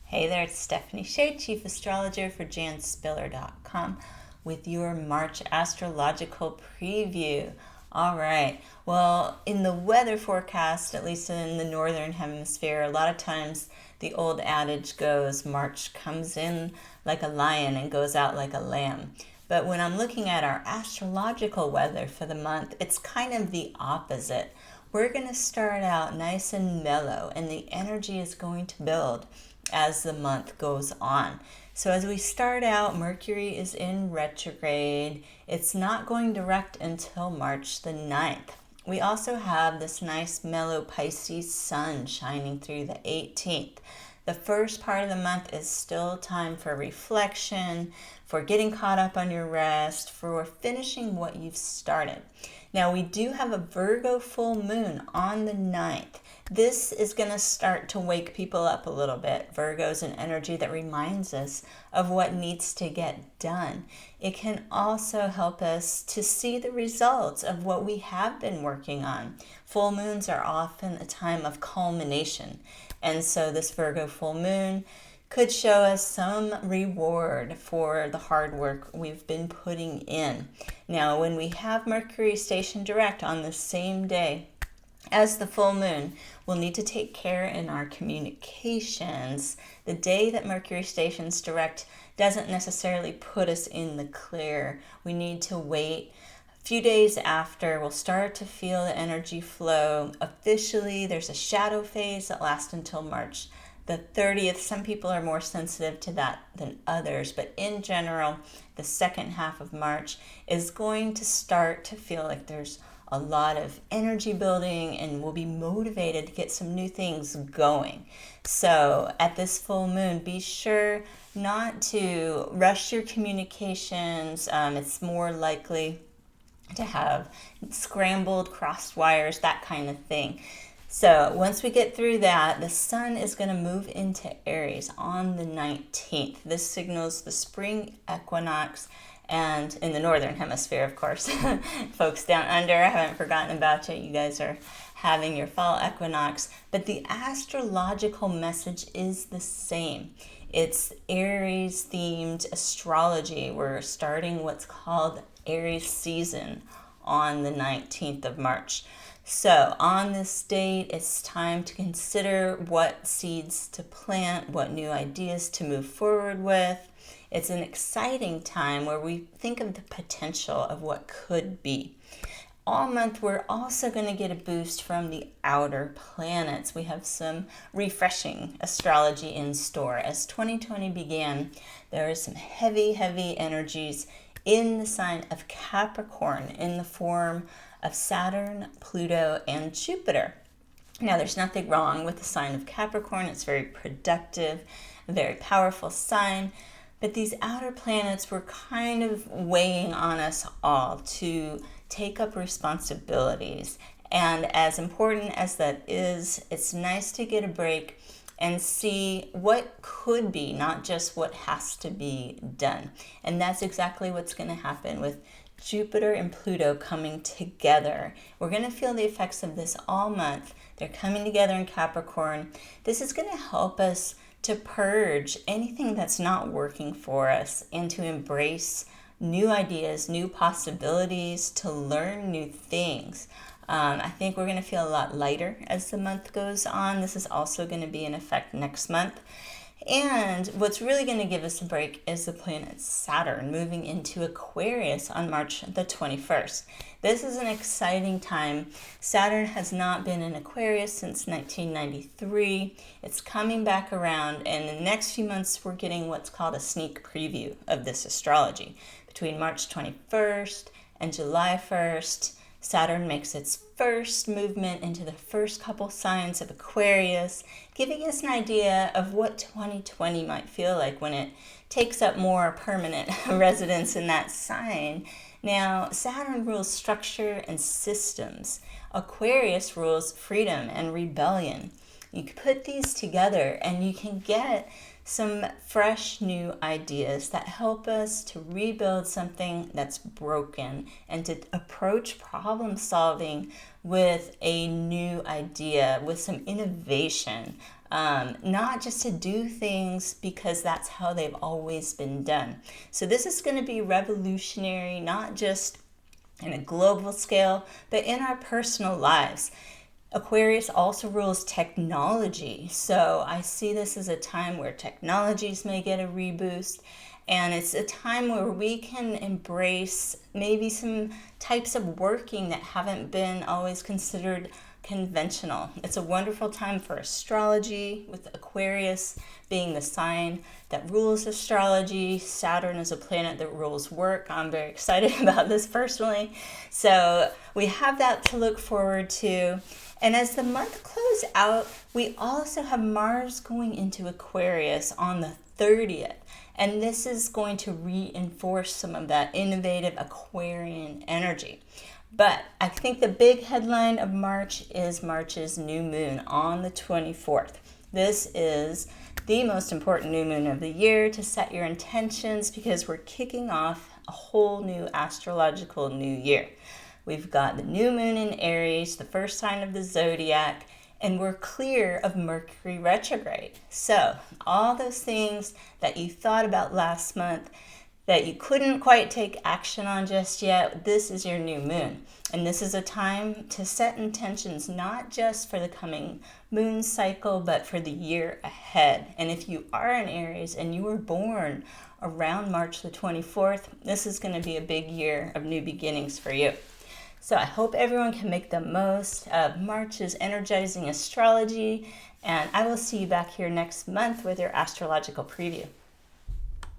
Hey there, it's Stephanie Shea, Chief Astrologer for janspiller.com with your March astrological preview. All right, well, in the weather forecast, at least in the northern hemisphere, a lot of times the old adage goes, March comes in like a lion and goes out like a lamb. But when I'm looking at our astrological weather for the month, it's kind of the opposite. We're going to start out nice and mellow, and the energy is going to build as the month goes on. So as we start out, Mercury is in retrograde. It's not going direct until March the 9th. We also have this nice mellow Pisces sun shining through the 18th. The first part of the month is still time for reflection, for getting caught up on your rest, for finishing what you've started. Now, we do have a Virgo full moon on the 9th. This is going to start to wake people up a little bit. Virgo's an energy that reminds us of what needs to get done. It can also help us to see the results of what we have been working on. Full moons are often a time of culmination. And so this Virgo full moon could show us some reward for the hard work we've been putting in. Now, when we have Mercury stationed direct on the same day as the full moon, we'll need to take care in our communications. The day that Mercury stations direct doesn't necessarily put us in the clear. We need to wait a few days after. We'll start to feel the energy flow. Officially, there's a shadow phase that lasts until March the 30th. Some people are more sensitive to that than others, but in general, the second half of March is going to start to feel like there's a lot of energy building, and we'll be motivated to get some new things going. So at this full moon, be sure not to rush your communications. It's more likely to have scrambled, crossed wires, that kind of thing. So once we get through that, the sun is going to move into Aries on the 19th. This signals the spring equinox, and in the northern hemisphere, of course. Folks down under, I haven't forgotten about you. You guys are having your fall equinox. But the astrological message is the same. It's Aries-themed astrology. We're starting what's called Aries season on the 19th of March. So on this date, it's time to consider what seeds to plant, what new ideas to move forward with. It's an exciting time where we think of the potential of what could be. All month, we're also going to get a boost from the outer planets. We have some refreshing astrology in store. As 2020 began, there are some heavy energies in the sign of Capricorn in the form of Saturn, Pluto, and Jupiter. Now, there's nothing wrong with the sign of Capricorn. It's very productive, a very powerful sign. But these outer planets were kind of weighing on us all to take up responsibilities. And as important as that is, it's nice to get a break and see what could be, not just what has to be done. And that's exactly what's going to happen with Jupiter and Pluto coming together. We're going to feel the effects of this all month. They're coming together in Capricorn. This is going to help us to purge anything that's not working for us and to embrace new ideas, new possibilities, to learn new things. I think we're going to feel a lot lighter as the month goes on. This is also going to be in effect next month. And what's really going to give us a break is the planet Saturn moving into Aquarius on March the 21st. This is an exciting time. Saturn has not been in Aquarius since 1993. It's coming back around, and in the next few months, we're getting what's called a sneak preview of this astrology. Between March 21st and July 1st, Saturn makes its first movement into the first couple signs of Aquarius, giving us an idea of what 2020 might feel like when it takes up more permanent residence in that sign. Now, Saturn rules structure and systems. Aquarius rules freedom and rebellion. You can put these together and you can get some fresh new ideas that help us to rebuild something that's broken and to approach problem solving with a new idea, with some innovation. not just to do things because that's how they've always been done. So this is going to be revolutionary, not just in a global scale, but in our personal lives. Aquarius also rules technology, so I see this as a time where technologies may get a reboost, and it's a time where we can embrace maybe some types of working that haven't been always considered conventional. It's a wonderful time for astrology, with Aquarius being the sign that rules astrology. Saturn is a planet that rules work. I'm very excited about this personally. So we have that to look forward to. And as the month closes out, we also have Mars going into Aquarius on the 30th. And this is going to reinforce some of that innovative Aquarian energy. But I think the big headline of March is March's new moon on the 24th. This is the most important new moon of the year to set your intentions, because we're kicking off a whole new astrological new year. We've got the new moon in Aries, the first sign of the zodiac, and we're clear of Mercury retrograde. So all those things that you thought about last month that you couldn't quite take action on just yet, this is your new moon. And this is a time to set intentions, not just for the coming moon cycle, but for the year ahead. And if you are an Aries and you were born around March the 24th, this is going to be a big year of new beginnings for you. So I hope everyone can make the most of March's energizing astrology, and I will see you back here next month with your astrological preview.